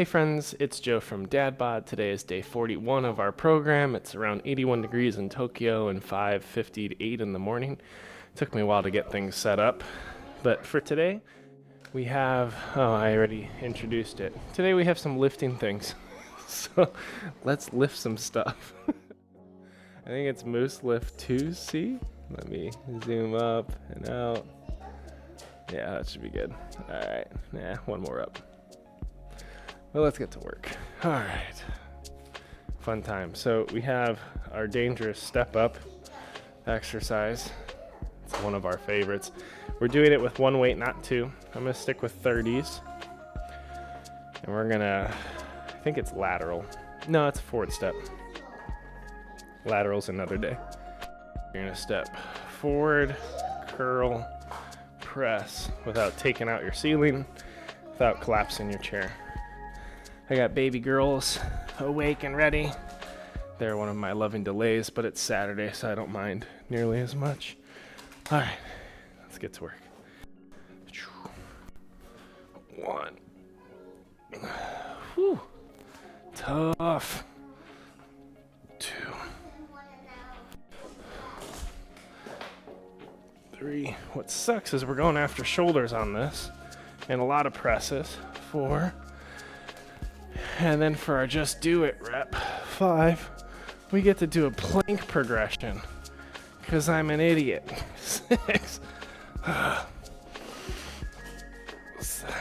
Hey friends, it's Joe from DadBod. Today is day 41 of our program. It's around 81 degrees in Tokyo and 5:50 to 8 in the morning. It took me a while to get things set up. But for today, we have, I already introduced it. Today we have some lifting things. So let's lift some stuff. I think it's Moose Lift 2C. Let me zoom up and out. Yeah, that should be good. All right, one more up. Well, let's get to work. All right, fun time. So we have our dangerous step up exercise. It's one of our favorites. We're doing it with one weight, not two. I'm gonna stick with 30s. And we're gonna, I think it's lateral. No, it's a forward step. Lateral's another day. You're gonna step forward, curl, press without taking out your ceiling, without collapsing your chair. I got baby girls awake and ready. They're one of my loving delays, but it's Saturday, so I don't mind nearly as much. All right, let's get to work. One. Whew. Tough. Two. 3. What sucks is we're going after shoulders on this, and a lot of presses. 4. And then for our just do it rep, 5, we get to do a plank progression, because I'm an idiot. 6. 7.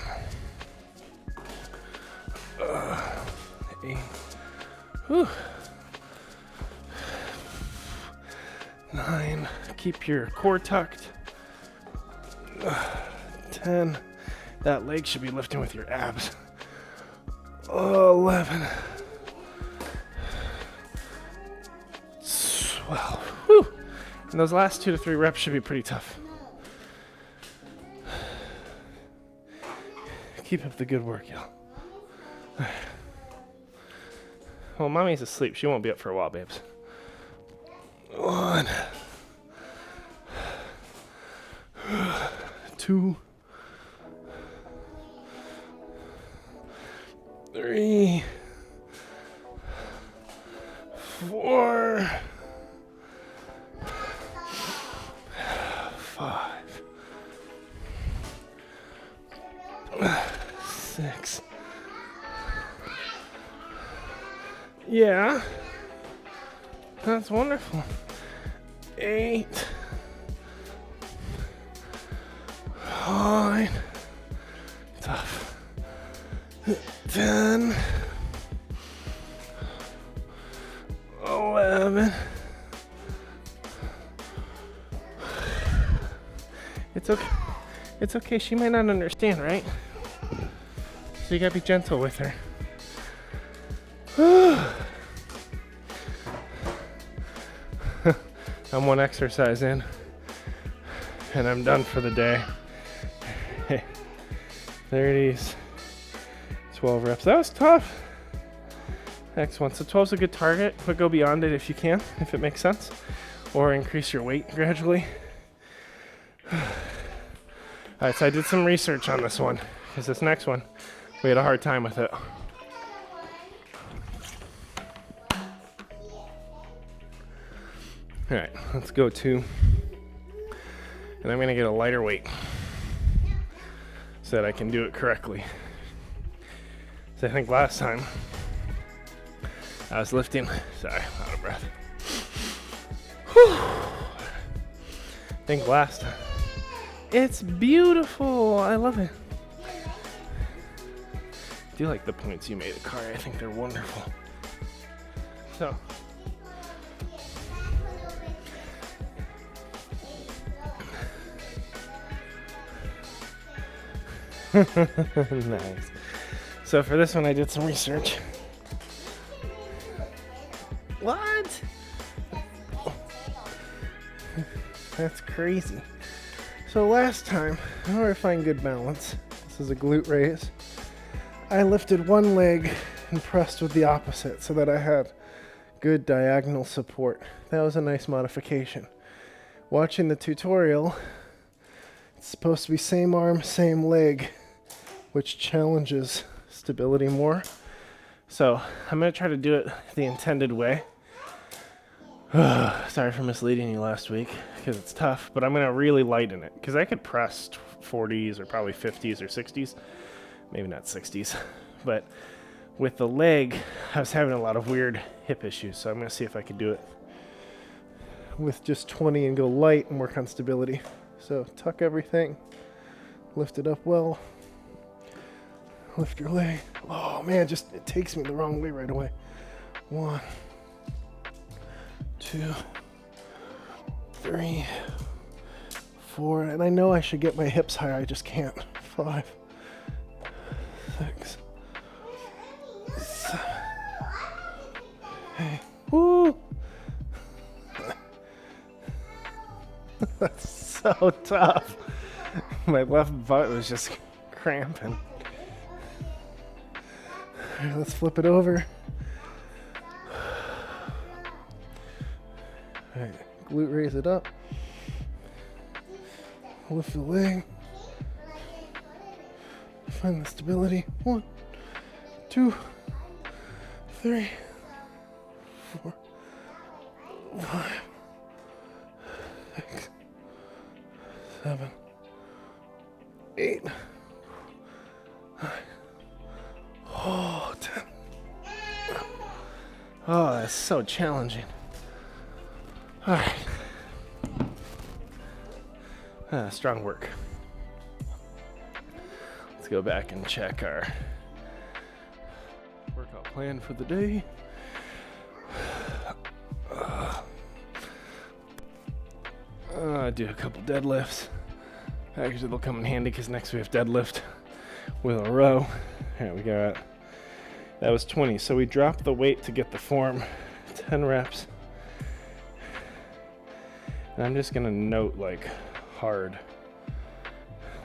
8. Whew. 9. Keep your core tucked. 10. That leg should be lifting with your abs. 11. 12. Whew. And those last 2 to 3 reps should be pretty tough. Keep up the good work, y'all. Well, mommy's asleep. She won't be up for a while, babes. 1. 2. 3. 4. 5. 6. Yeah. That's wonderful. 8. 9. Tough. 10. 11. It's okay. It's okay. She might not understand, right? So you gotta be gentle with her. I'm one exercise in, and I'm done for the day. 30s, 12 reps. That was tough. Excellent. So 12's a good target, but go beyond it if you can, if it makes sense, or increase your weight gradually. All right, so I did some research on this one, because this next one, we had a hard time with it. All right, let's go to, and I'm going to get a lighter weight so that I can do it correctly. So I think last time I was lifting, sorry, out of breath. Whew. I think last time, it's beautiful, I love it. I do like the points you made, Kari, I think they're wonderful. So. Nice. So for this one, I did some research. What? That's crazy. So last time, in order to find good balance, this is a glute raise, I lifted one leg and pressed with the opposite so that I had good diagonal support. That was a nice modification. Watching the tutorial, it's supposed to be same arm, same leg, which challenges stability more. So I'm going to try to do it the intended way. Sorry for misleading you last week, because it's tough, but I'm going to really lighten it, because I could press 40s or probably 50s or 60s. Maybe not 60s. But with the leg, I was having a lot of weird hip issues, so I'm going to see if I could do it with just 20 and go light and work on stability. So tuck everything, lift it up well, lift your leg. Oh man, it takes me the wrong way right away. 1, 2, 3, 4, and I know I should get my hips higher, I just can't. 5, 6, 7, 8. Woo! That's so tough. My left butt was just cramping. All right, let's flip it over. All right, glute raise it up. Lift the leg. Find the stability. 1, 2, 3, 4, 5, 6, 7, 8, 9, oh, 10. Oh, that's so challenging. All right. Strong work. Let's go back and check our workout plan for the day. Do a couple deadlifts. Actually, they'll come in handy because next we have deadlift with a row. Here we got. That was 20. So we dropped the weight to get the form. 10 reps. And I'm just gonna note like hard.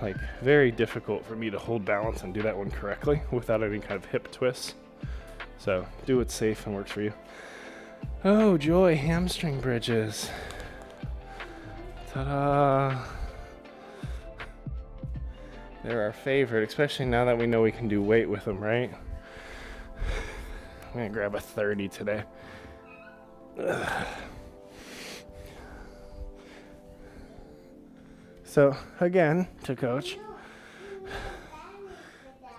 Like very difficult for me to hold balance and do that one correctly without any kind of hip twists. So do what's safe and works for you. Oh joy, hamstring bridges. Ta-da! They're our favorite, especially now that we know we can do weight with them, right? I'm gonna grab a 30 today. Ugh. So again, to coach,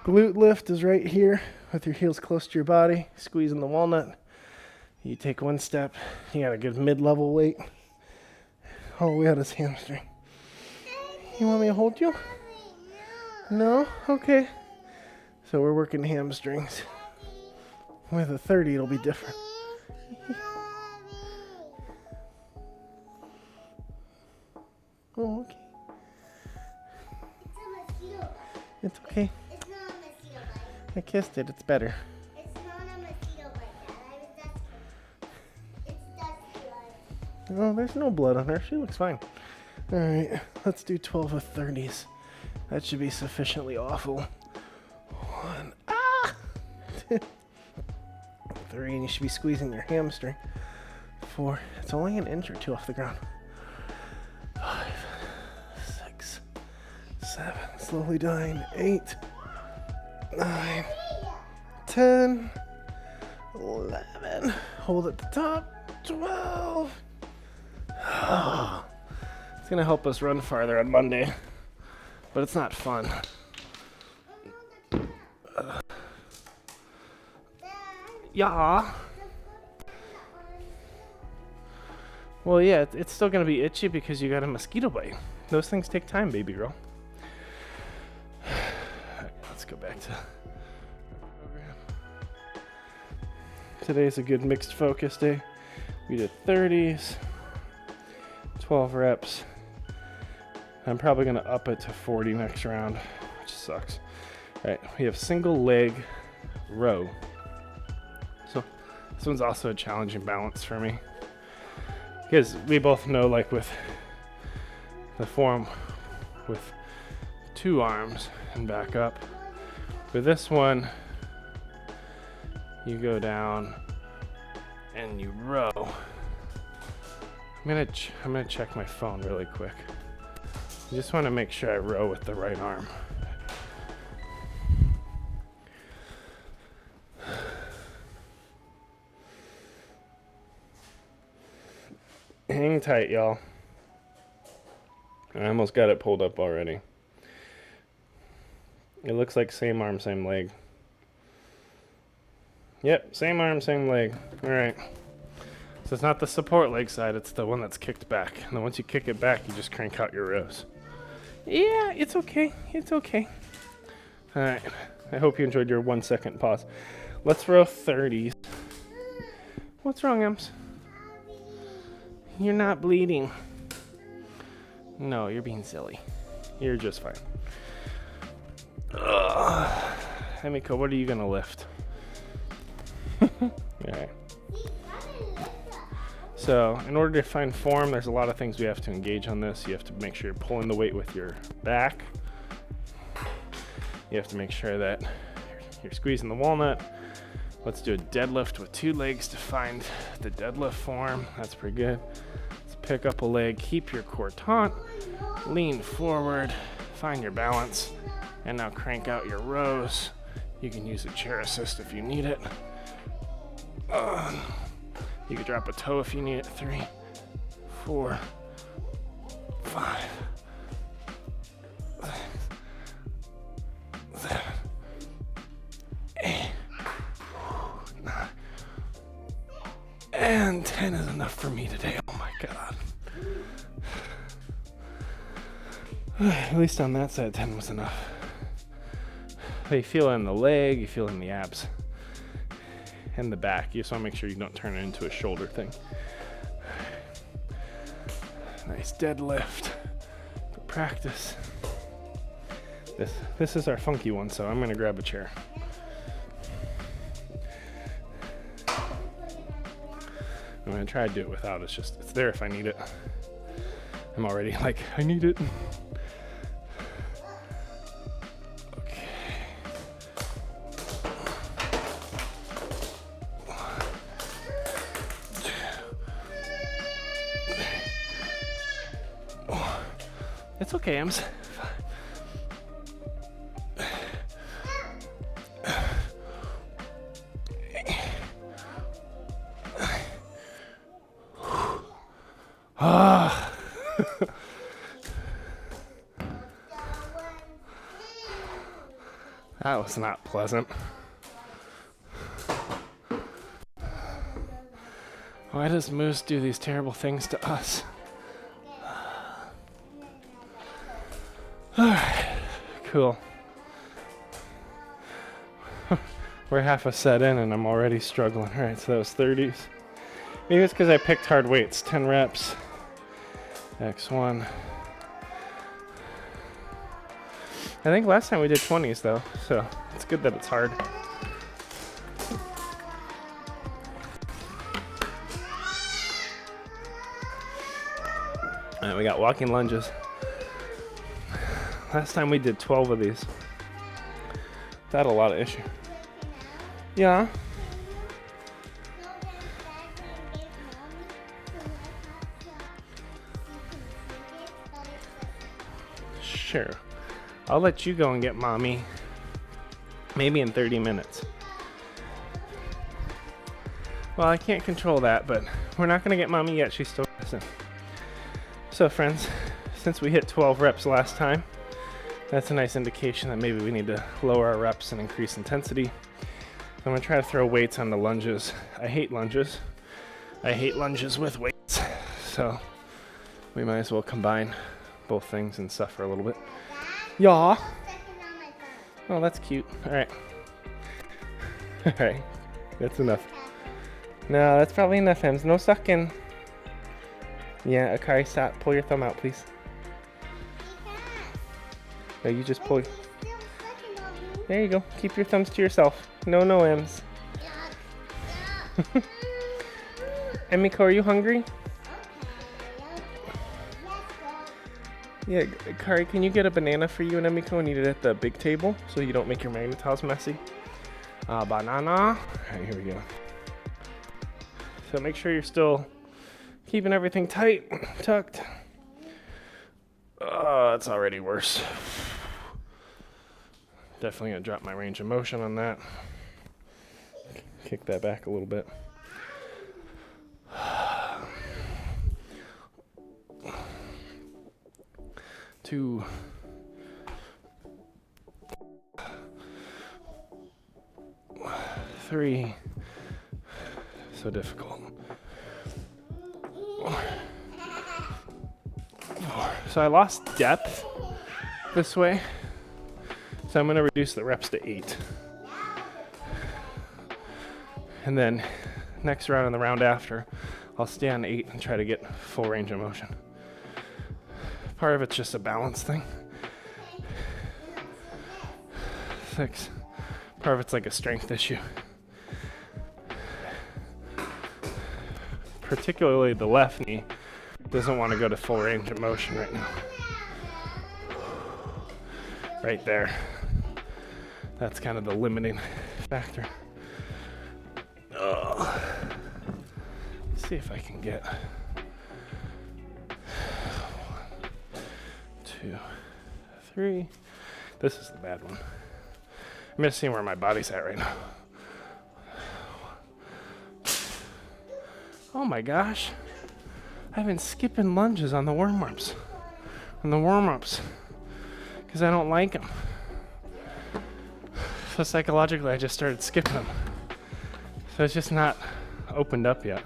glute lift is right here with your heels close to your body, squeezing the walnut. You take one step, you got a good mid-level weight. Oh, we had his hamstring. You want me to hold you? No? Okay. So we're working hamstrings. With a 30, it'll be different. Oh, okay. It's okay. It's not a mosquito bite. I kissed it. It's better. It's not a mosquito bite, Dad. I was dust. It's dust blood. Oh, there's no blood on her. She looks fine. All right, let's do 12 of 30s. That should be sufficiently awful. 1, 2, 3, and you should be squeezing your hamstring. 4, it's only an inch or 2 off the ground. 5, 6, 7, slowly dying. 8, 9, 10, 11. Hold at the top. 12. Oh. It's gonna help us run farther on Monday, but it's not fun. Yeah. Well, yeah, it's still gonna be itchy because you got a mosquito bite. Those things take time, baby girl. Alright, let's go back to our program. Today's a good mixed focus day. We did 30s, 12 reps. I'm probably gonna up it to 40 next round, which sucks. All right, we have single leg row. So this one's also a challenging balance for me because we both know, like with the form with 2 arms and back up. With this one, you go down and you row. I'm gonna check my phone really quick. I just want to make sure I row with the right arm. Hang tight, y'all. I almost got it pulled up already. It looks like same arm, same leg. Yep, same arm, same leg. All right. So it's not the support leg side, it's the one that's kicked back. And then once you kick it back, you just crank out your rows. Yeah, it's okay. It's okay. All right. I hope you enjoyed your 1 second pause. Let's row 30s. What's wrong, Ems? You're not bleeding. No, you're being silly. You're just fine. Emiko, what are you gonna lift? Alright. So, in order to find form, there's a lot of things we have to engage on this. You have to make sure you're pulling the weight with your back. You have to make sure that you're squeezing the walnut. Let's do a deadlift with 2 legs to find the deadlift form. That's pretty good. Let's pick up a leg, keep your core taut, lean forward, find your balance, and now crank out your rows. You can use a chair assist if you need it. You can drop a toe if you need it. 3, 4, 5, 6, 7, 8, 9, and 10 is enough for me today. Oh my god. At least on that side, 10 was enough. You feel it in the leg, you feel it in the abs, and the back. You just want to make sure you don't turn it into a shoulder thing. Nice deadlift for practice. This is our funky one, so I'm gonna grab a chair. I'm gonna try to do it without. It's there if I need it. I'm already like, I need it. It's okay, Ems. That was not pleasant. Why does Moose do these terrible things to us? Alright, cool. We're half a set in and I'm already struggling. Alright, so that was 30s. Maybe it's because I picked hard weights. 10 reps. X1. I think last time we did 20s though, so it's good that it's hard. Alright, we got walking lunges. Last time we did 12 of these. That had a lot of issue. Yeah. Sure. I'll let you go and get mommy. Maybe in 30 minutes. Well, I can't control that, but we're not gonna get mommy yet. She's still missing. So friends, since we hit 12 reps last time, that's a nice indication that maybe we need to lower our reps and increase intensity. I'm gonna try to throw weights on the lunges. I hate lunges. I hate lunges with weights. So we might as well combine both things and suffer a little bit. Yeah. Oh, that's cute. All right. All right. That's enough. No, that's probably enough, Ems. No sucking. Yeah, Akari, stop. Pull your thumb out, please. No, you just pull. There you go. Keep your thumbs to yourself. No, Ems. Emiko, are you hungry? Yeah, Kari, can you get a banana for you and Emiko and eat it at the big table so you don't make your magnet tiles messy? Banana. All right, here we go. So make sure you're still keeping everything tight, tucked. It's already worse. Definitely gonna drop my range of motion on that. Kick that back a little bit. 2, 3. So difficult. 4. So I lost depth this way. So I'm going to reduce the reps to 8. And then next round and the round after, I'll stay on 8 and try to get full range of motion. Part of it's just a balance thing. 6. Part of it's like a strength issue. Particularly the left knee doesn't want to go to full range of motion right now. Right there. That's kind of the limiting factor. Let's see if I can get 1, 2, 3. This is the bad one. I'm missing where my body's at right now. Oh my gosh. I've been skipping lunges on the warm-ups. Because I don't like them. So psychologically, I just started skipping them. So it's just not opened up yet.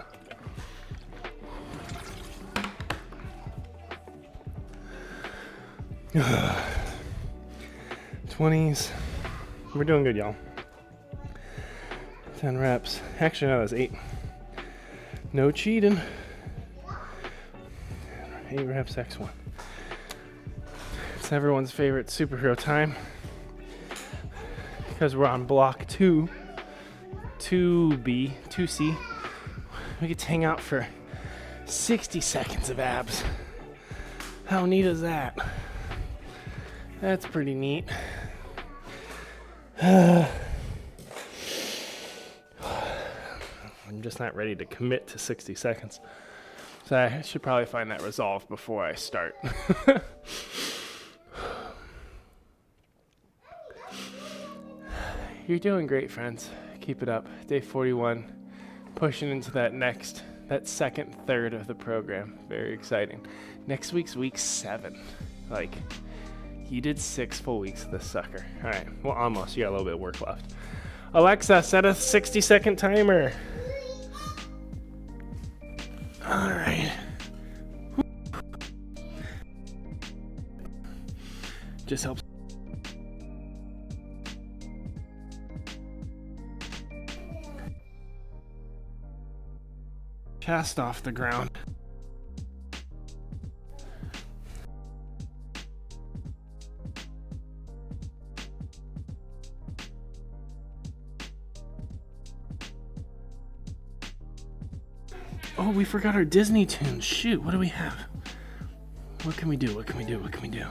Ugh. 20s. We're doing good, y'all. 10 reps. Actually, no, that was 8. No cheating. 8 reps, X1. It's everyone's favorite superhero time. Because we're on block 2. 2B, 2C. We get to hang out for 60 seconds of abs. How neat is that? That's pretty neat. I'm just not ready to commit to 60 seconds. So I should probably find that resolve before I start. You're doing great, friends. Keep it up. Day 41. Pushing into that second third of the program. Very exciting. Next week's week 7. Like, you did 6 full weeks of this sucker. All right. Well, almost. You got a little bit of work left. Alexa, set a 60-second timer. All right. Just helps. Chest off the ground. Oh, we forgot our Disney tunes. Shoot, what do we have? What can we do? What can we do? What can we do?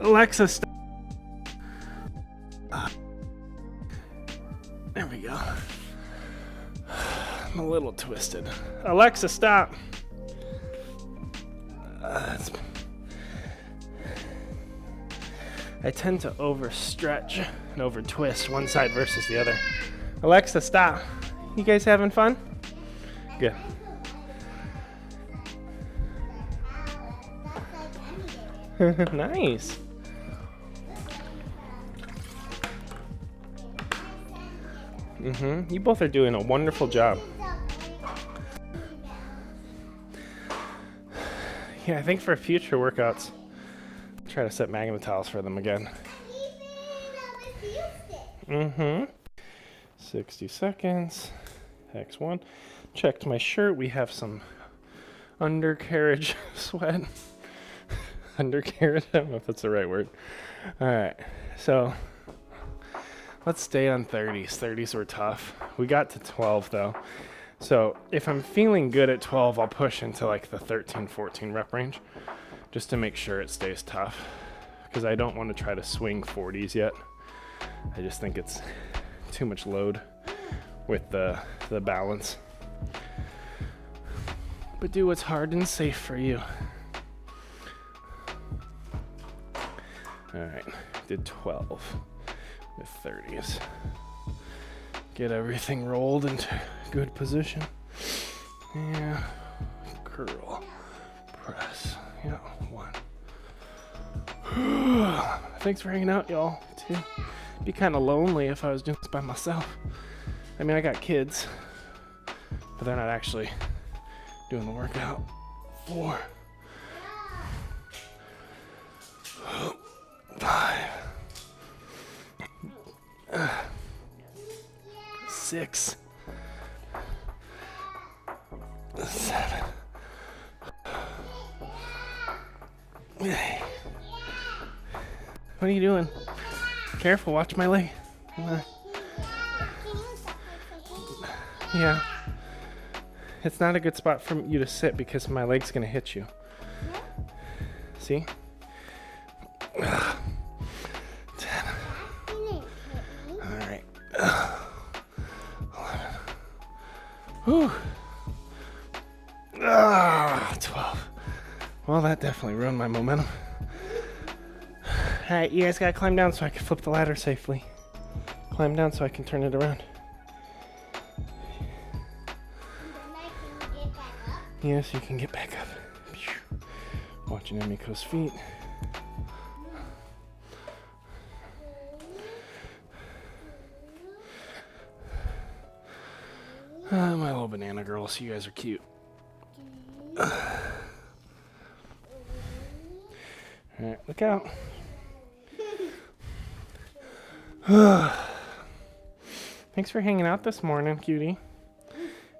Alexa, stop. There we go. I'm a little twisted. Alexa, stop. I tend to overstretch and over twist one side versus the other. Alexa, stop. You guys having fun? Good. Nice. You both are doing a wonderful job. Yeah, I think for future workouts, try to set magnet tiles for them again. 60 seconds. X1. Checked my shirt. We have some undercarriage sweat. Undercarriage? I don't know if that's the right word. All right. So let's stay on 30s. 30s were tough. We got to 12 though. So if I'm feeling good at 12, I'll push into like the 13, 14 rep range just to make sure it stays tough. because I don't want to try to swing 40s yet. I just think it's too much load with the balance. But do what's hard and safe for you. All right, did 12 with 30s. Get everything rolled into good position. Yeah, curl, press. Yeah, 1. Thanks for hanging out, y'all, too. It'd be kind of lonely if I was doing this by myself. I mean, I got kids, but they're not actually doing the workout. 4, 5, 6, 7. What are you doing? Careful, watch my leg. Yeah. It's not a good spot for you to sit because my leg's gonna hit you. See? 10. Alright. 11. Whew. 12. Well, that definitely ruined my momentum. Alright, you guys gotta climb down so I can flip the ladder safely. Climb down so I can turn it around. Yes, you can get back up. Watching Emiko's feet. My little banana girls, you guys are cute. Alright, look out. Thanks for hanging out this morning, cutie.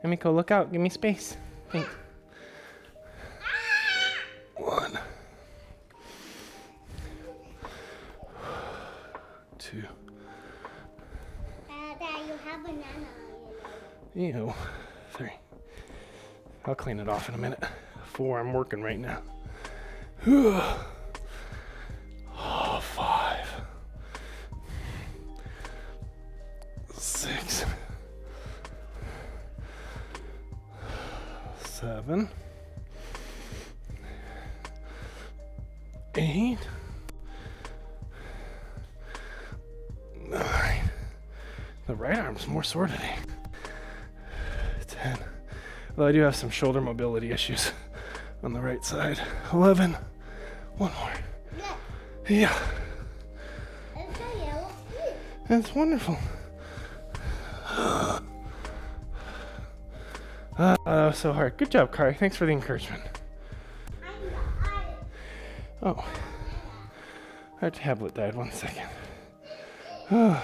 Emiko, look out. Give me space. Thanks. 1, 2. Dad, you have banana. Ew. 3. I'll clean it off in a minute. 4, I'm working right now. 5. 6. 7. 8. 9. The right arm's more sore today. 10. Although I do have some shoulder mobility issues on the right side. 11. 1 more. Yeah. That's wonderful. That was so hard. Good job, Kari. Thanks for the encouragement. Oh. Our tablet died. 1 second. No.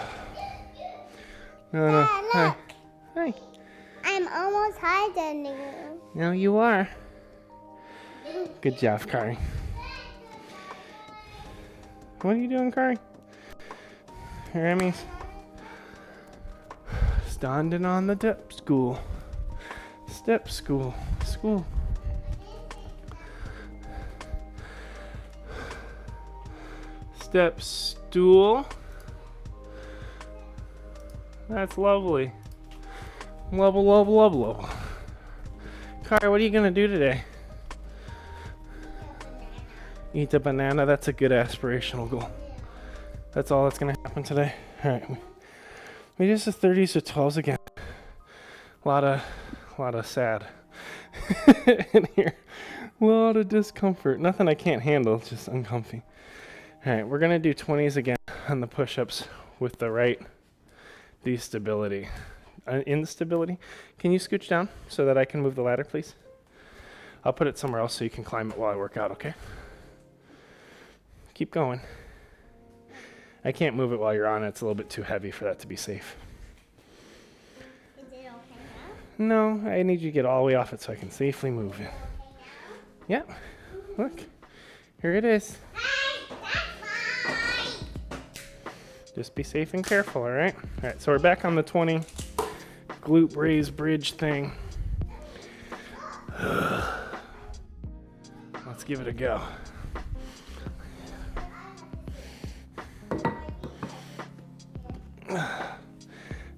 Hi. Hi. I'm almost higher than you. No, you are. Good job, Kari. What are you doing, Kari? Here, Emmys. Standing on the step stool. Step school. School. Step stool. That's lovely. Love. Kari, what are you gonna do today? Eat a banana. That's a good aspirational goal. That's all that's gonna happen today. All right. We just the 30s or 12s again. A lot of sad in here. A lot of discomfort. Nothing I can't handle. Just uncomfy. All right. We're gonna do 20s again on the push-ups with the right destability. Instability. Can you scooch down so that I can move the ladder, please? I'll put it somewhere else so you can climb it while I work out, okay? Keep going. I can't move it while you're on it. It's a little bit too heavy for that to be safe. Is it okay now? No, I need you to get all the way off it so I can safely move it. Yeah. Look. Here it is. Just be safe and careful, all right? All right, so we're back on the 20 glute raise bridge thing. Let's give it a go.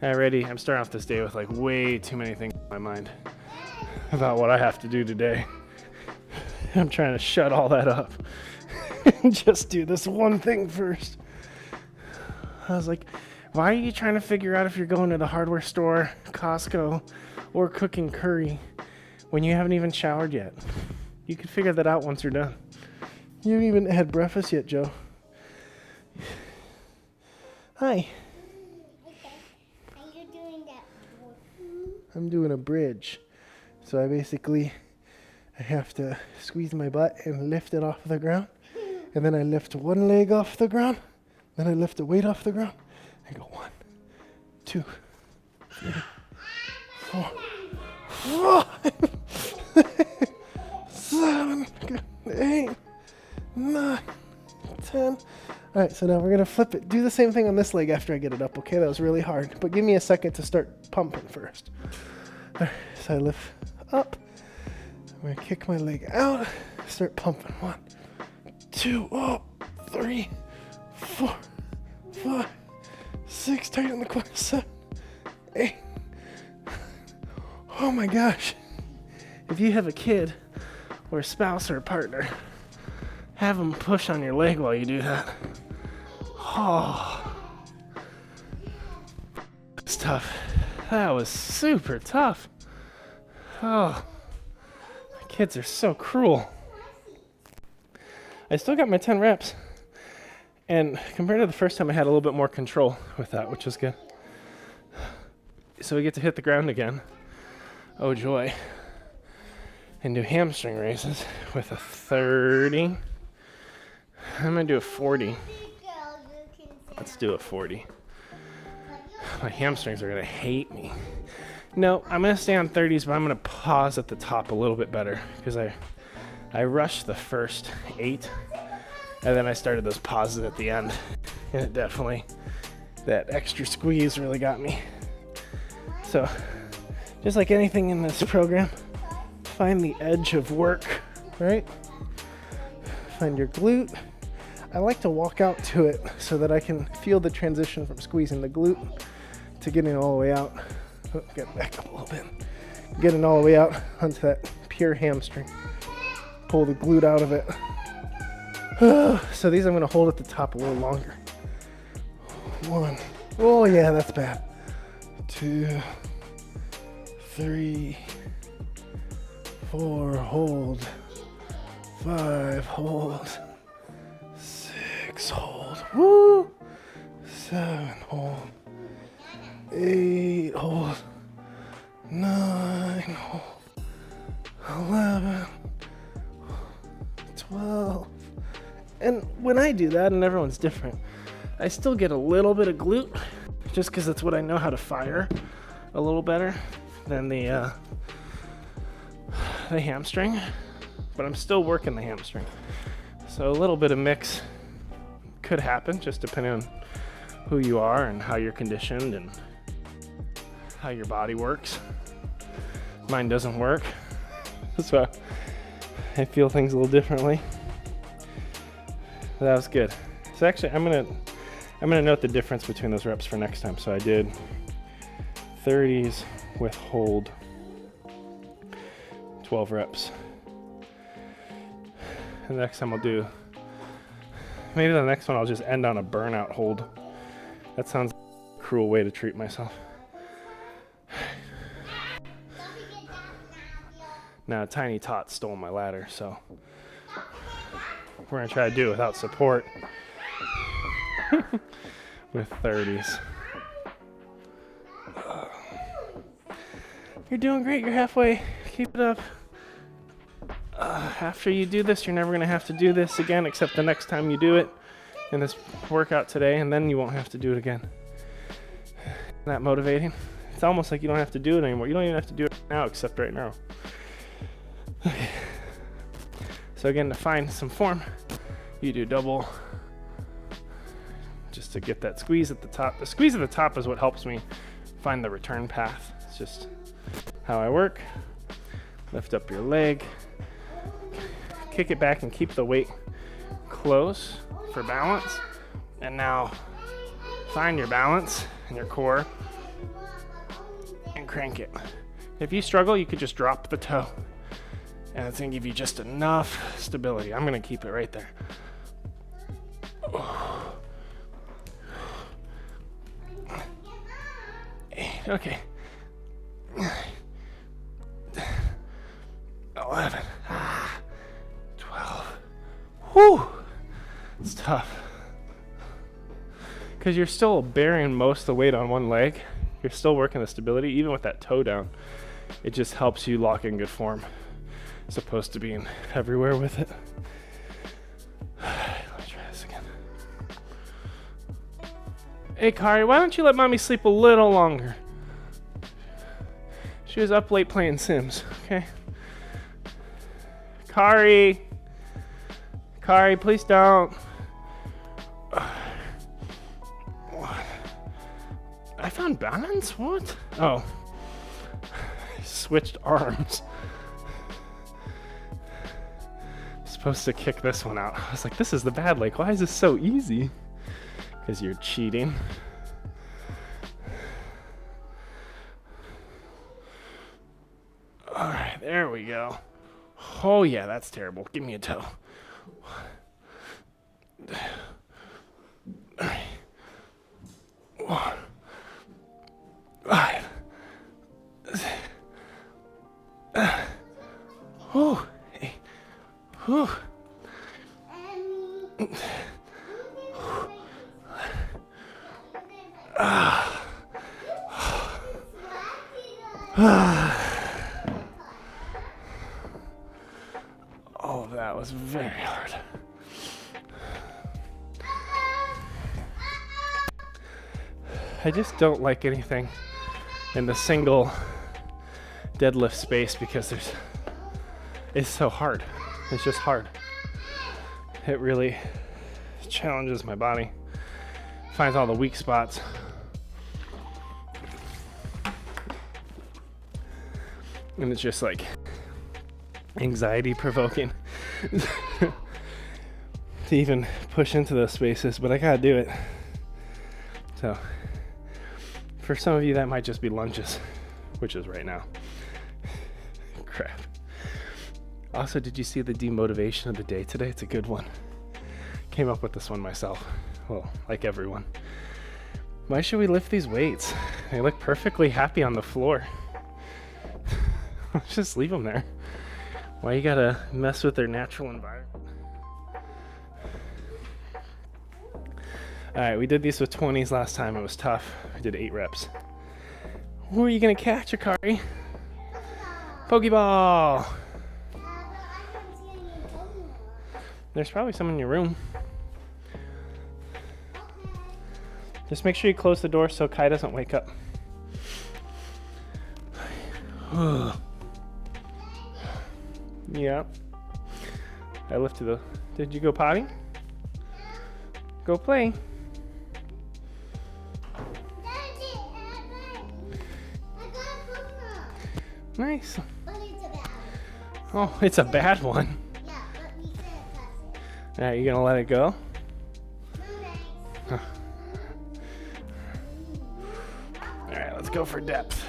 I'm starting off this day with like way too many things in my mind about what I have to do today. I'm trying to shut all that up and just do this one thing first. I was like, why are you trying to figure out if you're going to the hardware store, Costco, or cooking curry when you haven't even showered yet? You can figure that out once you're done. You haven't even had breakfast yet, Joe. Hi. Are you doing that? I'm doing a bridge. So I have to squeeze my butt and lift it off the ground. And then I lift one leg off the ground. Then I lift the weight off the ground. I go 1, 2, 3, 4, 5, 7, 8, 9, 10. All right, so now we're gonna flip it. Do the same thing on this leg after I get it up, okay? That was really hard, but give me a second to start pumping first. All right, so I lift up. I'm gonna kick my leg out, start pumping. 1, 2, 3, 4, 5, 6, tighten the core, 7, 8. Oh my gosh. If you have a kid or a spouse or a partner, have them push on your leg while you do that. Oh, it's tough. That was super tough. Oh, kids are so cruel. I still got my 10 reps. And compared to the first time, I had a little bit more control with that, which was good. So we get to hit the ground again. Oh joy. And do hamstring raises with a 30. I'm gonna do a 40. Let's do a 40. My hamstrings are gonna hate me. No, I'm gonna stay on 30s, but I'm gonna pause at the top a little bit better because I rushed the first 8, and then I started those pauses at the end, and it definitely, that extra squeeze really got me. So, just like anything in this program, find the edge of work, right? Find your glute. I like to walk out to it so that I can feel the transition from squeezing the glute to getting all the way out. Oh, get back up a little bit. Getting all the way out onto that pure hamstring. Pull the glute out of it. So these I'm going to hold at the top a little longer. 1. Oh yeah, that's bad. 2, 3, 4, hold. 5, hold. 6, hold. Woo! 7, hold. 8, hold. 9, hold. 11, 12. And when I do that, and everyone's different, I still get a little bit of glute, just because that's what I know how to fire a little better than the hamstring. But I'm still working the hamstring. So a little bit of mix could happen, just depending on who you are and how you're conditioned and how your body works. Mine doesn't work, so I feel things a little differently. But that was good. So actually, I'm gonna note the difference between those reps for next time. So I did 30s with hold, 12 reps. And the next time I'll do, maybe the next one I'll just end on a burnout hold. That sounds like a cruel way to treat myself. Now, Tiny Tot stole my ladder, so we're gonna try to do it without support with 30s. You're doing great. You're halfway. Keep it up. After you do this, you're never gonna have to do this again, except the next time you do it in this workout today, and then you won't have to do it again. Isn't that motivating? It's almost like you don't have to do it anymore. You don't even have to do it now, except right now. Okay. So again, to find some form, you do double, just to get that squeeze at the top. The squeeze at the top is what helps me find the return path. It's just how I work. Lift up your leg, kick it back and keep the weight close for balance. And now find your balance and your core crank it. If you struggle, you could just drop the toe. And it's gonna give you just enough stability. I'm gonna keep it right there. Okay. 11. 12. Whew. It's tough. Because you're still bearing most of the weight on one leg. You're still working the stability, even with that toe down. It just helps you lock in good form, as opposed to being everywhere with it. Let me try this again. Hey, Kari, why don't you let mommy sleep a little longer? She was up late playing Sims, okay? Kari, please don't. I found balance? What? Oh. I switched arms. Supposed to kick this one out. I was like, this is the bad leg. Why is this so easy? Because you're cheating. All right, there we go. Oh yeah, that's terrible. Give me a toe. 1, 5. Oh, hey. Whew. Oh, that was very hard. I just don't like anything in the single deadlift space because it's so hard. It's just hard. It really challenges my body. Finds all the weak spots. And it's just like anxiety provoking to even push into those spaces, but I gotta do it. So for some of you that might just be lunges, which is right now. Crap. Also, did you see the demotivation of the day today? It's a good one. Came up with this one myself. Well, like everyone. Why should we lift these weights? They look perfectly happy on the floor. Let's just leave them there. Why you gotta mess with their natural environment? Alright, we did these with 20s last time. It was tough. I did 8 reps. Who are you gonna catch, Akari? Pokeball! There's probably some in your room. Just make sure you close the door so Kai doesn't wake up. Yeah. I lifted the... Did you go potty? Go play. Nice. Oh, it's a bad one. Yeah, but we said that's it. Alright, you gonna let it go? Alright, let's go for depth.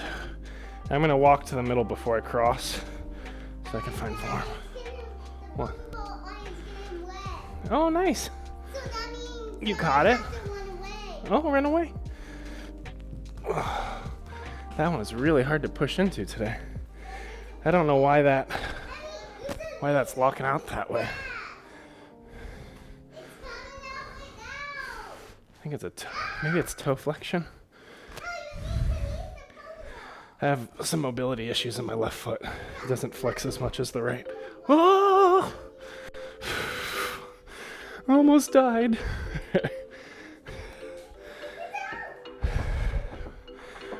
I'm gonna walk to the middle before I cross so I can find form. What? Oh, nice. You caught it? Oh, ran away. That one was really hard to push into today. I don't know why that's locking out that way. I think it's maybe it's toe flexion. I have some mobility issues in my left foot. It doesn't flex as much as the right. Oh! Almost died.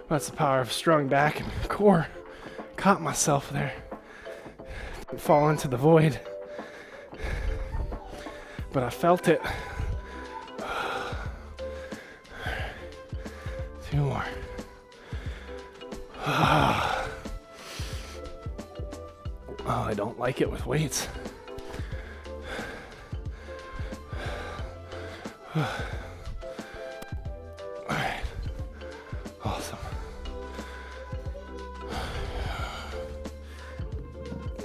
That's the power of strong back and core. Caught myself there. Didn't fall into the void. But I felt it. 2 more. Oh, I don't like it with weights. All right. Awesome.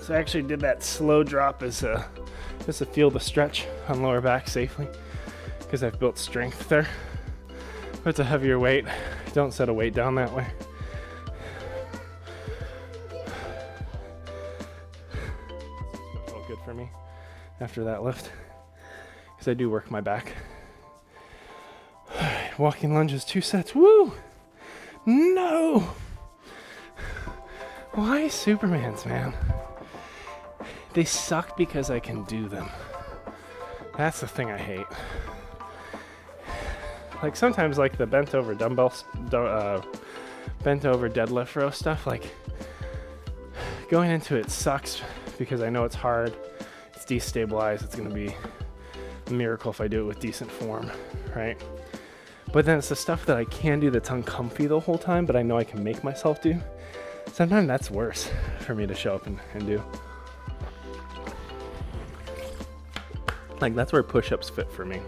So I actually did that slow drop as just to feel the stretch on lower back safely, because I've built strength there. If it's a heavier weight, don't set a weight down that way. It felt good for me after that lift, because I do work my back. Walking lunges, 2 sets. Woo! No! Why Supermans, man? They suck because I can do them. That's the thing I hate. Like sometimes, like the bent over dumbbells, bent over deadlift row stuff, like going into it sucks because I know it's hard, it's destabilized, it's gonna be a miracle if I do it with decent form, right? But then it's the stuff that I can do that's uncomfy the whole time, but I know I can make myself do. Sometimes that's worse for me to show up and do. Like that's where push-ups fit for me.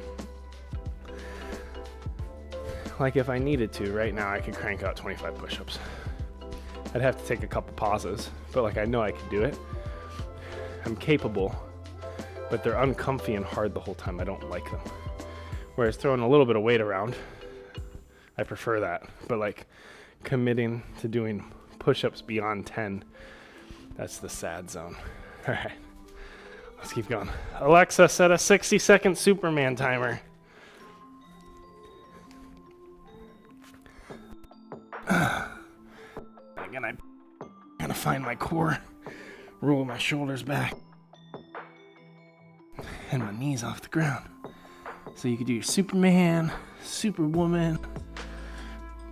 Like if I needed to, right now I could crank out 25 push-ups. I'd have to take a couple pauses, but like I know I can do it. I'm capable, but they're uncomfy and hard the whole time. I don't like them. Whereas throwing a little bit of weight around, I prefer that. But like committing to doing push-ups beyond 10, that's the sad zone. All right, let's keep going. Alexa, set a 60-second Superman timer. Again, I'm gonna find my core, roll my shoulders back, and my knees off the ground. So you could do your Superman, Superwoman.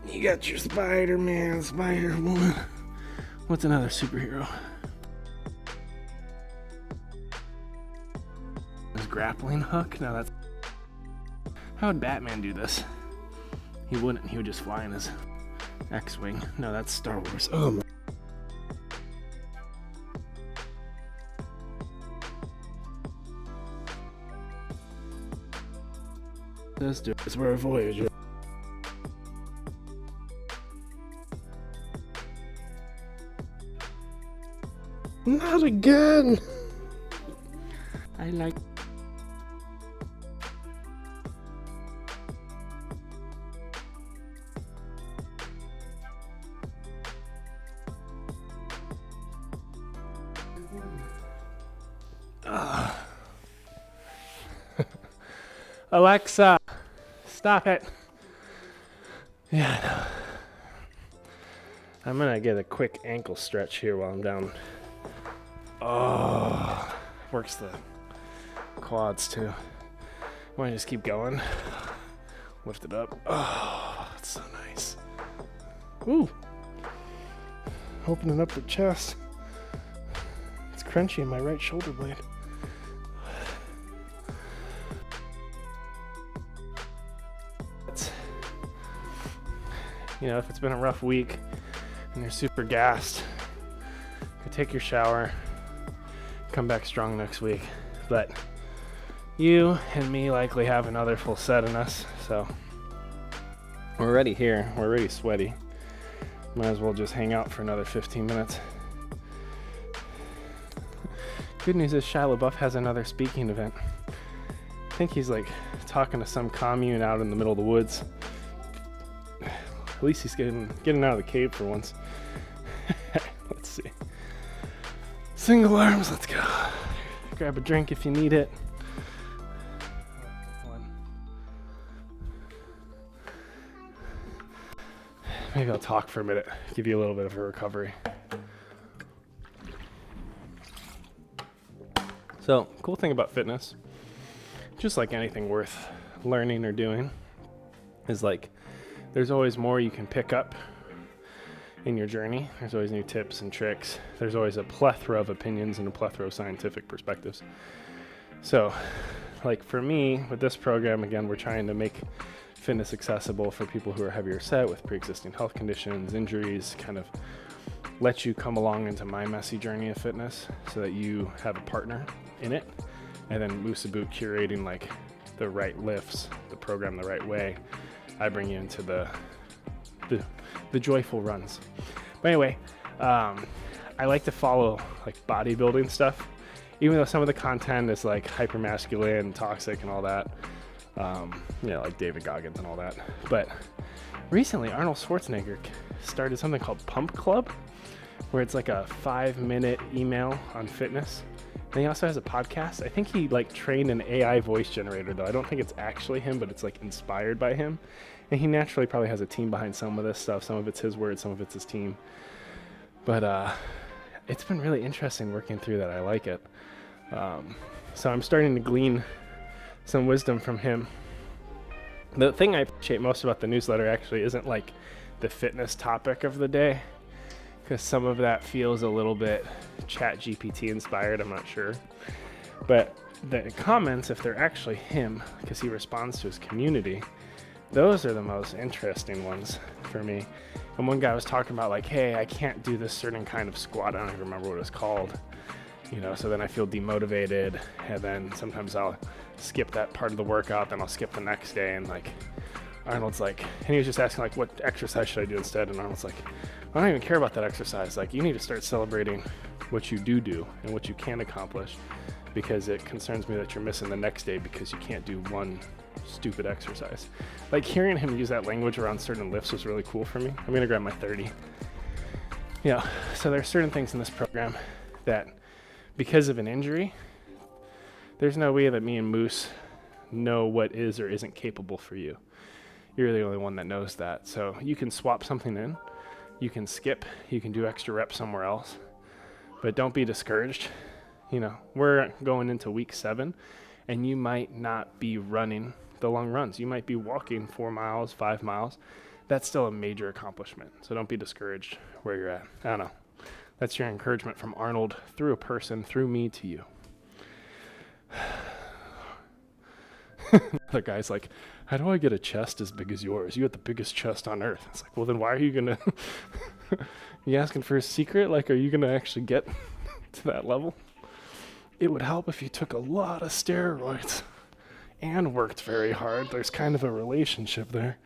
You got your Spider-Man, Spider-Woman. What's another superhero? His grappling hook? No, that's... How would Batman do this? He wouldn't. He would just fly in his X-Wing. No, that's Star Wars. Oh my... Let's do it. We're a Voyager. Not again! I like... Alexa, stop it. Yeah, I know. I'm gonna get a quick ankle stretch here while I'm down. Oh, works the quads too. Want to just keep going? Lift it up. Oh, that's so nice. Ooh. Opening up the chest. It's crunchy in my right shoulder blade. You know, if it's been a rough week and you're super gassed, go take your shower, come back strong next week. But you and me likely have another full set in us, so we're already here. We're already sweaty. Might as well just hang out for another 15 minutes. Good news is Shia LaBeouf has another speaking event. I think he's like talking to some commune out in the middle of the woods. At least he's getting out of the cave for once. Let's see. Single arms, let's go. Grab a drink if you need it. Maybe I'll talk for a minute, give you a little bit of a recovery. So, cool thing about fitness, just like anything worth learning or doing, is like there's always more you can pick up in your journey. There's always new tips and tricks. There's always a plethora of opinions and a plethora of scientific perspectives. So, like for me, with this program, again, we're trying to make fitness accessible for people who are heavier set with pre-existing health conditions, injuries, kind of let you come along into my messy journey of fitness so that you have a partner in it. And then MooseABoot curating like the right lifts, the program the right way. I bring you into the joyful runs. But anyway, I like to follow like bodybuilding stuff, even though some of the content is like hyper masculine, toxic, and all that. Like David Goggins and all that. But recently, Arnold Schwarzenegger started something called Pump Club, where it's like a 5-minute email on fitness. And he also has a podcast. I think he like trained an AI voice generator, though. I don't think it's actually him, but it's like inspired by him. And he naturally probably has a team behind some of this stuff. Some of it's his words, some of it's his team. But it's been really interesting working through that. I like it. So I'm starting to glean some wisdom from him. The thing I appreciate most about the newsletter actually isn't like the fitness topic of the day, because some of that feels a little bit chat GPT inspired, I'm not sure. But the comments, if they're actually him, because he responds to his community, those are the most interesting ones for me. And one guy was talking about like, hey, I can't do this certain kind of squat. I don't even remember what it's called. So then I feel demotivated, and then sometimes I'll skip that part of the workout, then I'll skip the next day, and like Arnold's like, and he was just asking like, what exercise should I do instead? And Arnold's like, I don't even care about that exercise. Like, you need to start celebrating what you do and what you can accomplish, because it concerns me that you're missing the next day because you can't do one stupid exercise. Like, hearing him use that language around certain lifts was really cool for me. I'm gonna grab my 30. So there are certain things in this program that, because of an injury, there's no way that me and Moose know what is or isn't capable for you. You're the only one that knows that. So you can swap something in, you can skip, you can do extra reps somewhere else, but don't be discouraged. We're going into week 7, and you might not be running the long runs. You might be walking 4 miles, 5 miles. That's still a major accomplishment. So don't be discouraged where you're at. I don't know. That's your encouragement from Arnold through a person, through me to you. The guy's like, how do I get a chest as big as yours? You got the biggest chest on earth. It's like, well, then why are you going to... You asking for a secret? Like, are you going to actually get to that level? It would help if you took a lot of steroids and worked very hard. There's kind of a relationship there.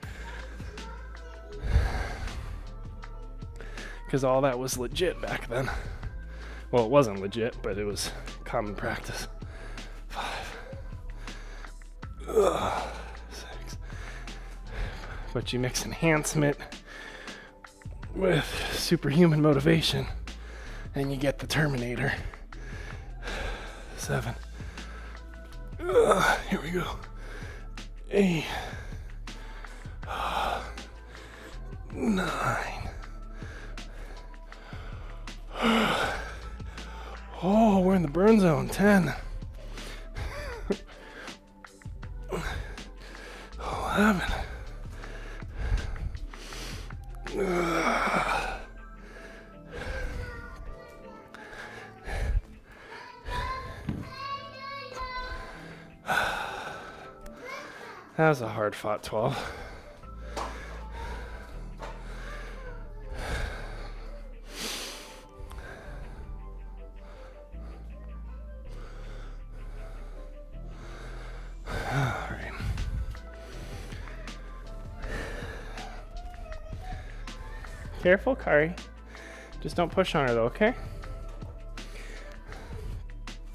Because all that was legit back then. Well, it wasn't legit, but it was common practice. 5. 6. But you mix enhancement with superhuman motivation, and you get the Terminator. 7. Here we go. 8. 9. Oh, we're in the burn zone. 10. 11. That was a hard-fought 12. Careful, Kari. Just don't push on her, though, okay?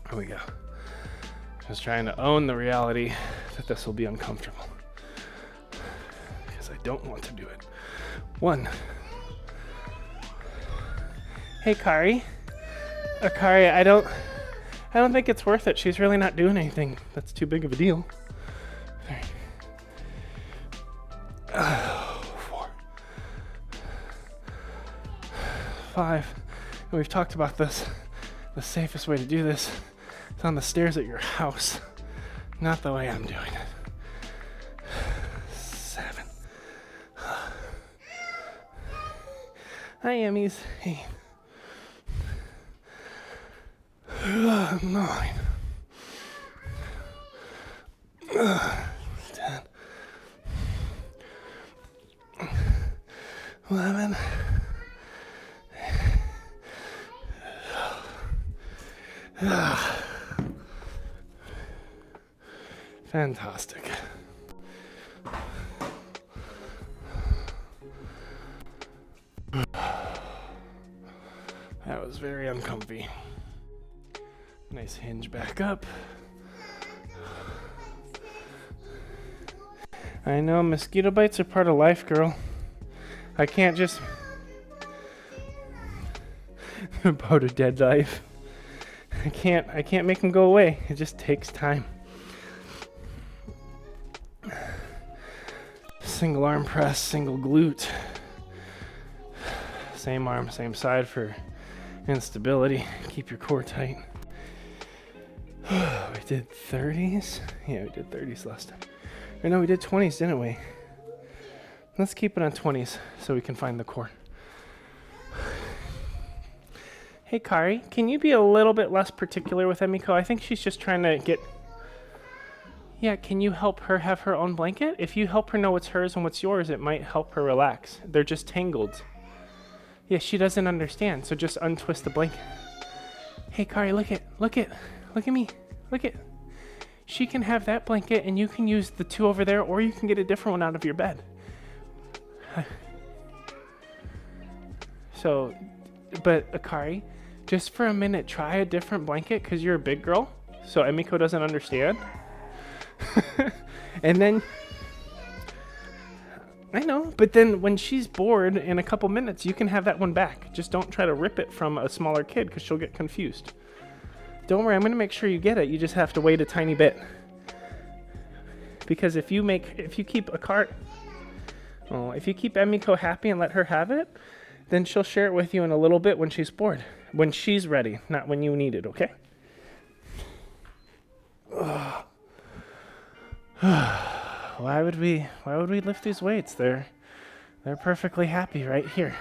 Here we go. Just trying to own the reality that this will be uncomfortable, because I don't want to do it. 1. Hey, Kari. Kari, I don't think it's worth it. She's really not doing anything that's too big of a deal. 3. 4. 5. And we've talked about this. The safest way to do this is on the stairs at your house, not the way I'm doing it. 7. Hi, Emmys. Hey. 9. 10. 11. Fantastic. That was very uncomfy. Nice hinge back up. I know, mosquito bites are part of life, girl. I can't just... About a dead life. I can't make them go away. It just takes time. Single arm press, single glute. Same arm, same side for instability. Keep your core tight. We did 30s? Yeah, we did 30s last time. Or no, we did 20s, didn't we? Let's keep it on 20s so we can find the core. Hey, Kari, can you be a little bit less particular with Emiko? I think she's just trying to get... Yeah, can you help her have her own blanket? If you help her know what's hers and what's yours, it might help her relax. They're just tangled. Yeah, she doesn't understand, so just untwist the blanket. Hey, Kari, look at me. Look at. She can have that blanket, and you can use the two over there, or you can get a different one out of your bed. So, but Akari, just for a minute, try a different blanket, because you're a big girl, so Emiko doesn't understand. And then, I know, but then when she's bored in a couple minutes, you can have that one back. Just don't try to rip it from a smaller kid, because she'll get confused. Don't worry, I'm going to make sure you get it. You just have to wait a tiny bit. Because if you keep Emiko happy and let her have it, then she'll share it with you in a little bit when she's bored. When she's ready, not when you need it, okay? Why would we lift these weights? They're perfectly happy right here.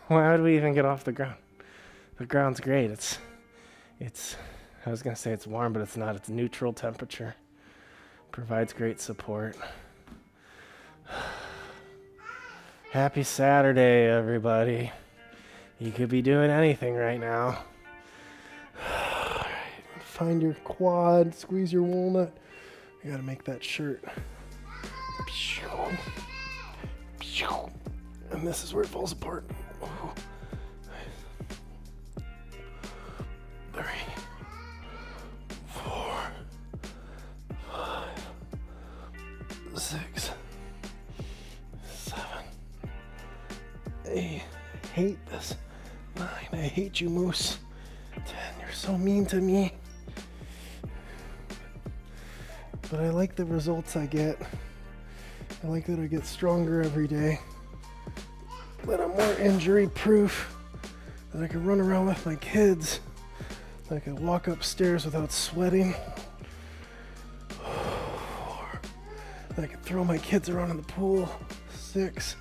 Why would we even get off the ground? The ground's great. I was going to say it's warm, but it's not. It's neutral temperature. Provides great support. Happy Saturday, everybody. You could be doing anything right now. Find your quad, squeeze your walnut. I got to make that shirt. And this is where it falls apart. 3, 4, 5, 6, 7, 8. I hate this. 9. I hate you, Moose. 10. You're so mean to me. But I like the results I get. I like that I get stronger every day. That I'm more injury proof. That I can run around with my kids. That I can walk upstairs without sweating. That I can throw my kids around in the pool. 6.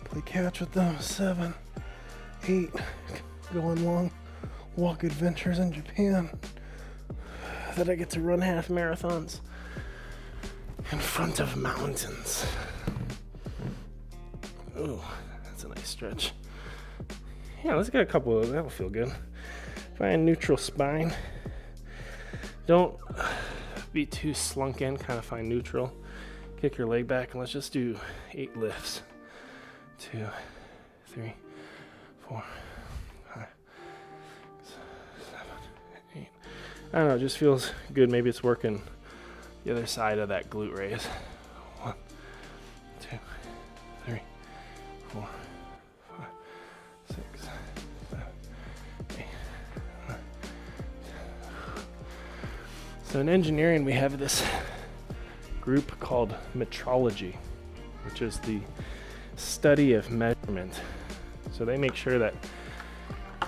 Play catch with them. 7. 8. Go on long walk adventures in Japan. That I get to run half marathons in front of mountains. Ooh, that's a nice stretch. Yeah, let's get a couple of those. That'll feel good. Find neutral spine. Don't be too slunk in. Kind of find neutral. Kick your leg back, and let's just do 8 lifts. 2, 3, 4, 5, 6, 7, 8. I don't know. It just feels good. Maybe it's working the other side of that glute raise. 1, 2, 3, 4, 5, 6, 7, 8, 9, 10. So in engineering, we have this group called metrology, which is the study of measurement. So they make sure that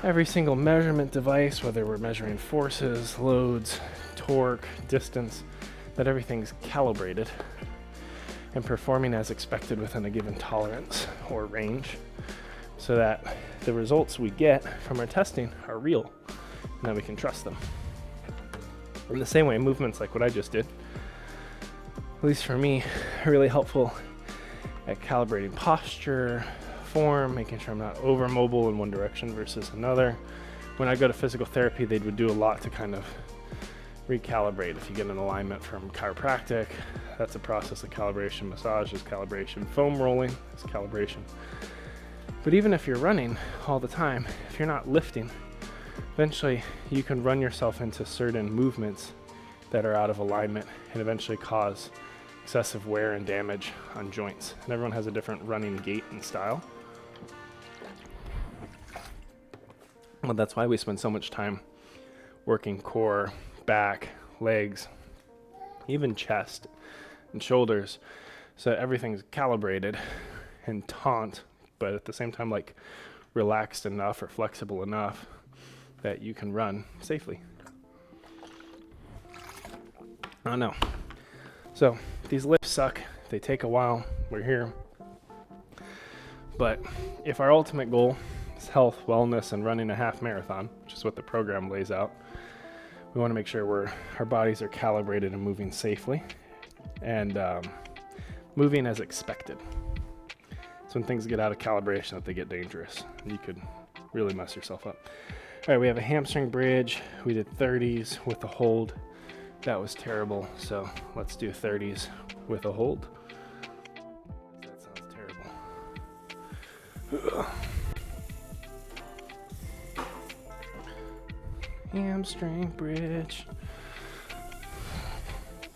every single measurement device, whether we're measuring forces, loads, torque, distance, that everything's calibrated and performing as expected within a given tolerance or range, so that the results we get from our testing are real and that we can trust them. In the same way, movements like what I just did, at least for me, are really helpful at calibrating posture, form, making sure I'm not over mobile in one direction versus another. When I go to physical therapy, they would do a lot to kind of recalibrate. If you get an alignment from chiropractic, that's a process of calibration. Massage is calibration. Foam rolling is calibration. But even if you're running all the time, if you're not lifting, eventually you can run yourself into certain movements that are out of alignment and eventually cause excessive wear and damage on joints. And everyone has a different running gait and style. Well, that's why we spend so much time working core, back, legs, even chest and shoulders, so that everything's calibrated and taut, but at the same time like relaxed enough or flexible enough that you can run safely. I don't know. So these lifts suck. They take a while. We're here. But if our ultimate goal is health, wellness, and running a half marathon, which is what the program lays out, we want to make sure our bodies are calibrated and moving safely and moving as expected. So when things get out of calibration, that they get dangerous, and you could really mess yourself up. All right, we have a hamstring bridge. We did 30s with a hold. That was terrible, so let's do 30s with a hold. That sounds terrible. Ugh. Hamstring bridge.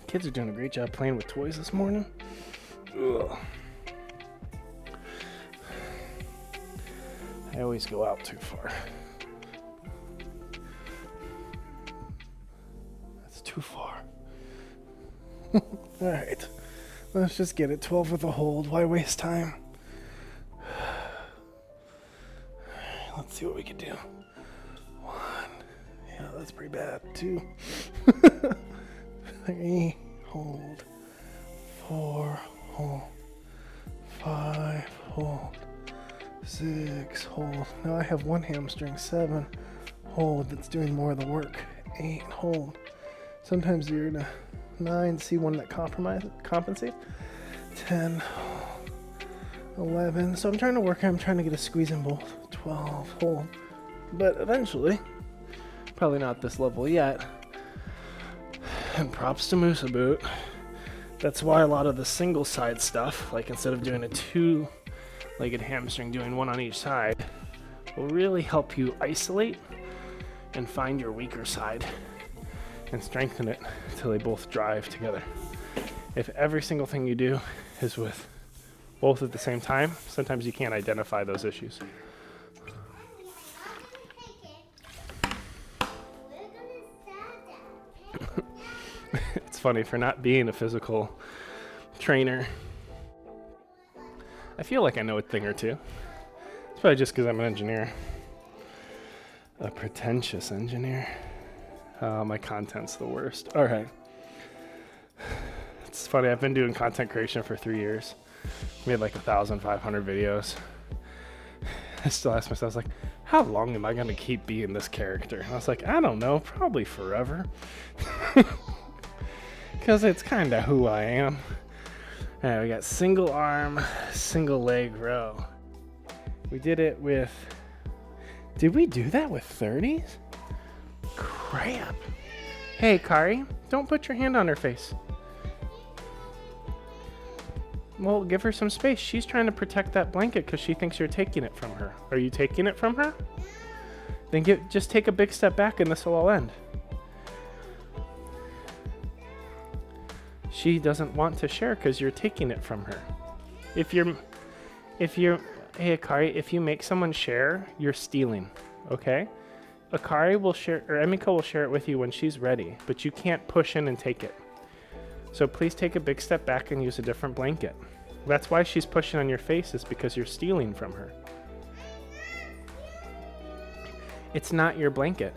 Kids are doing a great job playing with toys this morning. Ugh. I always go out too far. That's too far. All right, let's just get it 12 with a hold. Why waste time? Let's see what we can do. 1. Yeah, that's pretty bad. 2. 3. Hold. 4. Hold. 5. Hold. 6. Hold. Now I have 1 hamstring. 7. Hold. That's doing more of the work. 8. Hold. Sometimes you're in a 9. See one that compensate. 10. 11. So I'm trying to work. I'm trying to get a squeeze in both. 12. Hold. But eventually, probably not this level yet. And props to MooseABoot. That's why a lot of the single side stuff, like instead of doing a 2-legged hamstring, doing 1 on each side, will really help you isolate and find your weaker side and strengthen it until they both drive together. If every single thing you do is with both at the same time, sometimes you can't identify those issues. It's funny, for not being a physical trainer, I feel like I know a thing or two. It's probably just because I'm an engineer. A pretentious engineer. My content's the worst. All right. It's funny, I've been doing content creation for 3 years. Made like 1,500 videos. I still ask myself, like, how long am I going to keep being this character? And I was like, I don't know, probably forever. Because it's kind of who I am. All right, we got single arm, single leg row. We did it with, did we do that with 30s? Crap. Hey, Kari, don't put your hand on her face. Well, give her some space. She's trying to protect that blanket because she thinks you're taking it from her. Are you taking it from her? Then just take a big step back and this will all end. She doesn't want to share because you're taking it from her. Hey, Akari, if you make someone share, you're stealing, okay? Akari will share, or Emiko will share it with you when she's ready, but you can't push in and take it. So please take a big step back and use a different blanket. That's why she's pushing on your face, is because you're stealing from her. It's not your blanket.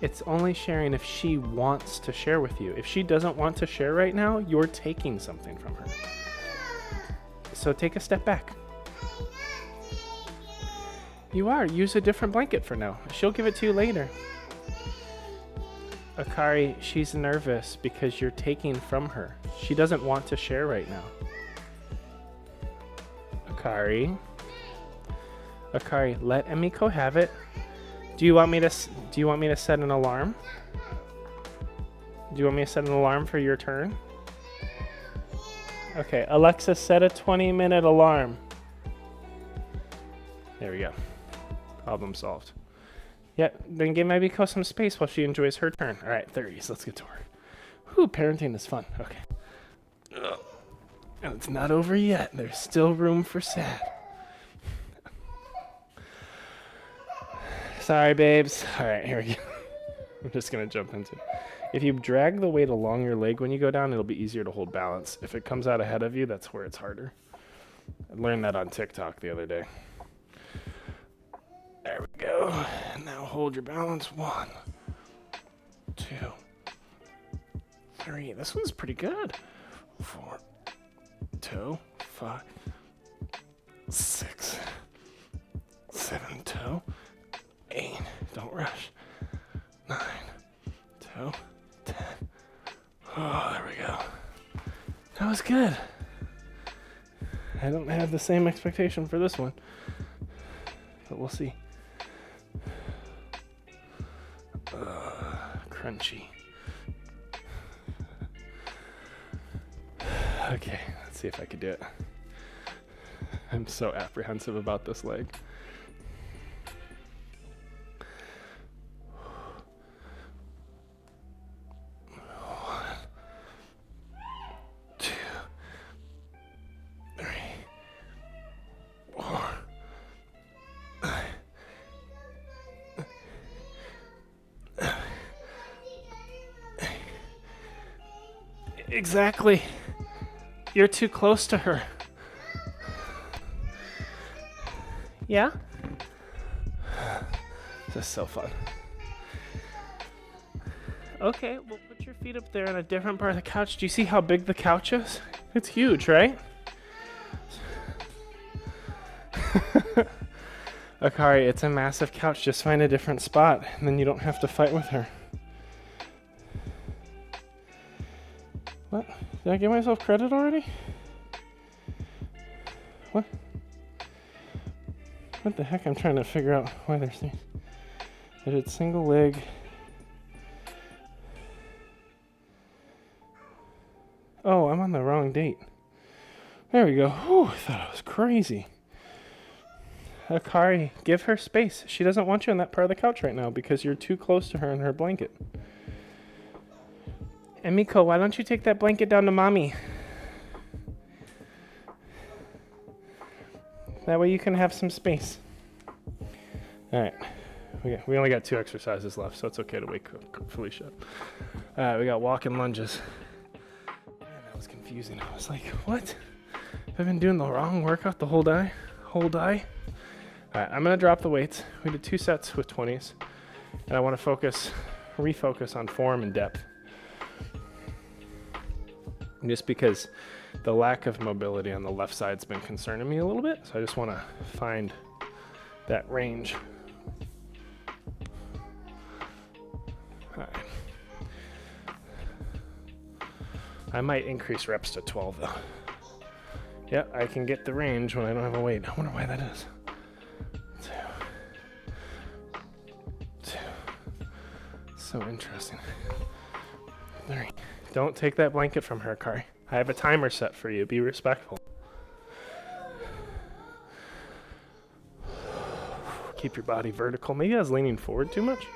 It's only sharing if she wants to share with you. If she doesn't want to share right now, you're taking something from her. So take a step back. You are. Use a different blanket for now. She'll give it to you later. Akari, she's nervous because you're taking from her. She doesn't want to share right now. Akari, let Emiko have it. Do you want me to set an alarm? Do you want me to set an alarm for your turn? Okay, Alexa, set a 20-minute alarm. There we go. Problem solved. Yeah, then give my Miko some space while she enjoys her turn. All right, 30s. Let's get to work. Whew, parenting is fun. Okay. Ugh. And it's not over yet. There's still room for sad. Sorry, babes. All right, here we go. I'm just going to jump into it. If you drag the weight along your leg when you go down, it'll be easier to hold balance. If it comes out ahead of you, that's where it's harder. I learned that on TikTok the other day. There we go. And now hold your balance. 1, 2, 3. This one's pretty good. 4, 2, 5, 6, 7, 2, 8. Don't rush. 9, 2, 10. Oh, there we go. That was good. I don't have the same expectation for this one, but we'll see. Crunchy. Okay, let's see if I can do it. I'm so apprehensive about this leg. 1, 2, 3, 4. Exactly. You're too close to her. Yeah? This is so fun. Okay, well, put your feet up there on a different part of the couch. Do you see how big the couch is? It's huge, right? Akari, it's a massive couch. Just find a different spot, and then you don't have to fight with her. What? Did I give myself credit already? What? What the heck? I'm trying to figure out why there's things. I did single leg. Oh, I'm on the wrong date. There we go. Whew, I thought I was crazy. Akari, give her space. She doesn't want you on that part of the couch right now because you're too close to her in her blanket. And Miko, why don't you take that blanket down to mommy? That way you can have some space. All right. We only got 2 exercises left, so it's okay to wake Felicia up. All right, we got walk and lunges. Man, that was confusing. I was like, what? Have I been doing the wrong workout the whole day? All right, I'm going to drop the weights. We did 2 sets with 20s, and I want to refocus on form and depth. Just because the lack of mobility on the left side's been concerning me a little bit, so I just want to find that range. All right. I might increase reps to 12 though. Yeah, I can get the range when I don't have a weight. I wonder why that is. 2. So interesting. 3. Don't take that blanket from her, Kari. I have a timer set for you. Be respectful. Keep your body vertical. Maybe I was leaning forward too much.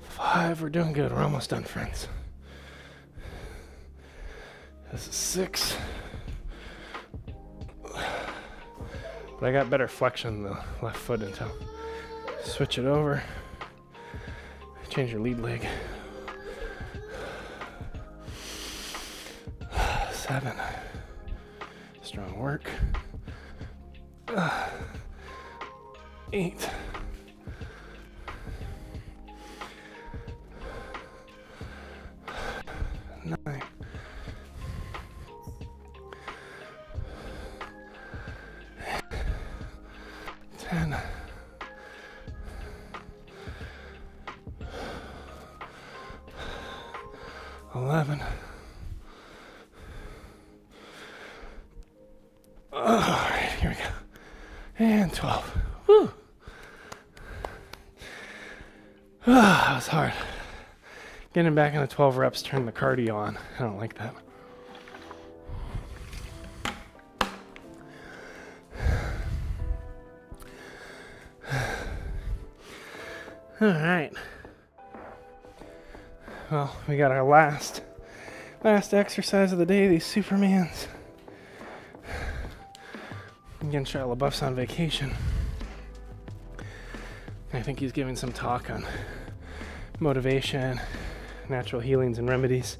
5. We're doing good. We're almost done, friends. This is 6. But I got better flexion in the left foot until switch it over. Change your lead leg. 7. Strong work. 8. 9. 10. 11. All right, here we go. And 12. Woo. That was hard. Getting back into 12 reps, turn the cardio on. I don't like that. All right. Well, we got our last exercise of the day, these Supermans. Again, Shia LaBeouf's on vacation. I think he's giving some talk on motivation, natural healings and remedies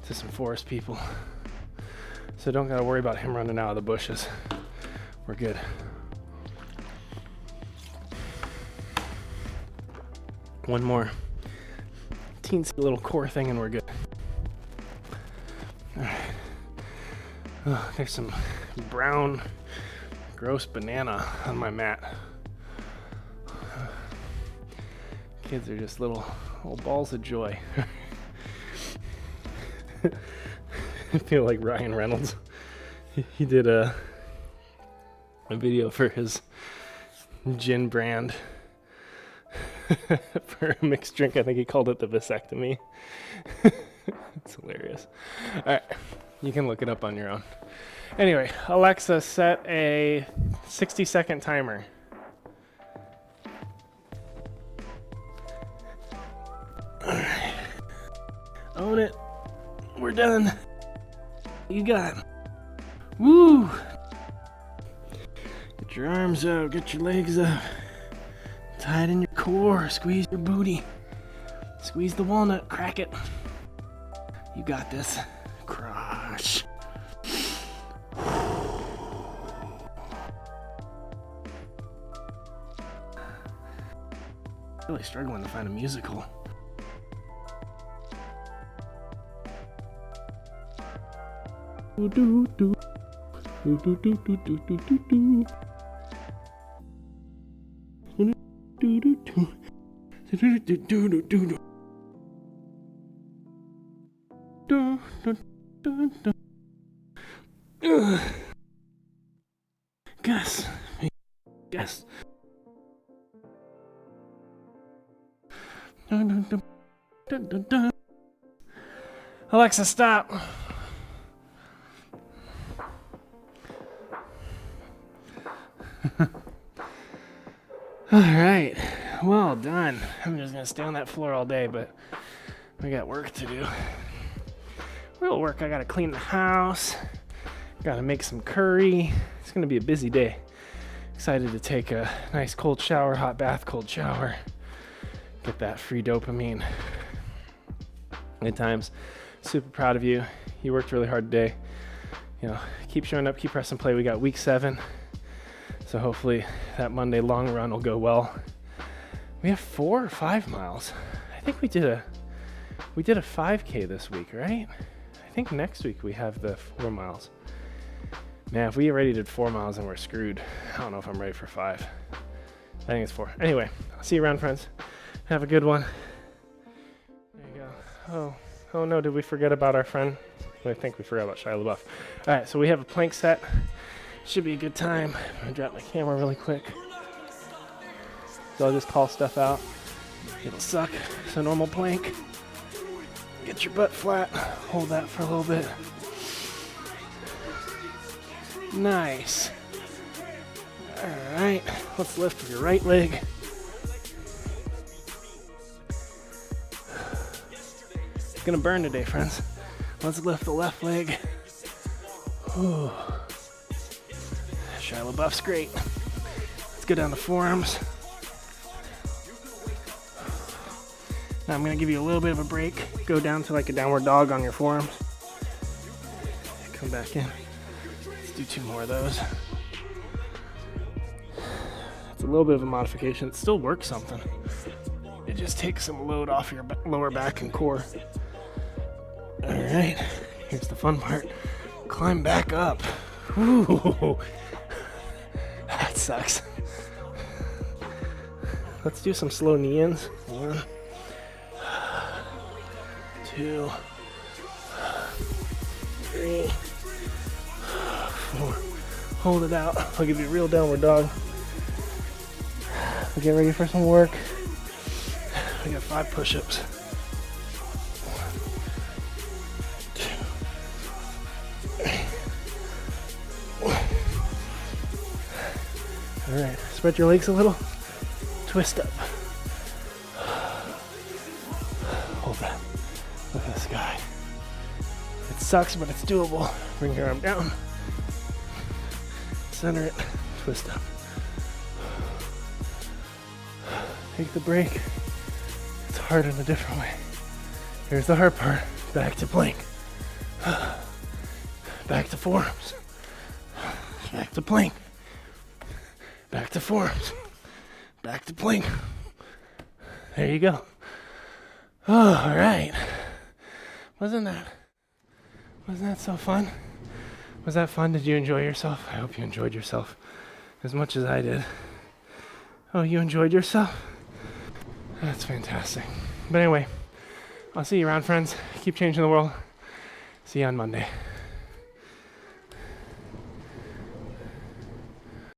to some forest people. So don't gotta worry about him running out of the bushes. We're good. One more teensy little core thing and we're good. All right. Oh, there's some brown, gross banana on my mat. Kids are just little balls of joy. I feel like Ryan Reynolds. He did a video for his gin brand for a mixed drink. I think he called it the vasectomy. It's hilarious. All right, you can look it up on your own. Anyway, Alexa, set a 60-second timer. All right. Own it. We're done. You got it. Woo! Get your arms out, get your legs up. Tie it in your core, squeeze your booty. Squeeze the walnut, crack it. You got this. Crush. Really struggling to find a musical. Do do do do do do do do do do do do do do do. Gus. Gus. Alexa, stop. All right, well done. I'm just gonna stay on that floor all day, but we got work to do. Real work. I gotta clean the house. Gotta make some curry. It's gonna be a busy day. Excited to take a nice cold shower, hot bath, cold shower. Get that free dopamine. Good times. Super proud of you. You worked really hard today. You know, keep showing up, keep pressing play. We got week 7. So hopefully that Monday long run will go well. We have 4 or 5 miles. I think we did a 5K this week, right? I think next week we have the 4 miles. Man, if we already did 4 miles, then we're screwed. I don't know if I'm ready for 5. I think it's 4. Anyway, I'll see you around, friends. Have a good one. There you go. Oh no, did we forget about our friend? I think we forgot about Shia LaBeouf. All right, so we have a plank set. Should be a good time. I'm gonna drop my camera really quick. So I'll just call stuff out. It'll suck. It's a normal plank. Get your butt flat. Hold that for a little bit. Nice. All right, let's lift with your right leg. It's gonna burn today, friends. Let's lift the left leg. Ooh. Shia LaBeouf's great. Let's go down the forearms. Now I'm gonna give you a little bit of a break. Go down to like a downward dog on your forearms. Come back in. Let's do 2 more of those. It's a little bit of a modification. It still works something. It just takes some load off your lower back and core. All right, here's the fun part. Climb back up. Ooh, that sucks. Let's do some slow knee-ins. 1, 2, 3, 4. Hold it out. I'll give you a real downward dog. We'll get ready for some work. We got 5 push-ups. All right, spread your legs a little. Twist up. Hold that. Look at this guy. It sucks, but it's doable. Bring your arm down. Center it. Twist up. Take the break. It's hard in a different way. Here's the hard part. Back to plank. Back to forearms. Back to plank. Back to forearms. Back to plank. There you go. Oh, all right. Wasn't that so fun? Was that fun? Did you enjoy yourself? I hope you enjoyed yourself as much as I did. Oh, you enjoyed yourself? That's fantastic. But anyway, I'll see you around, friends. Keep changing the world. See you on Monday.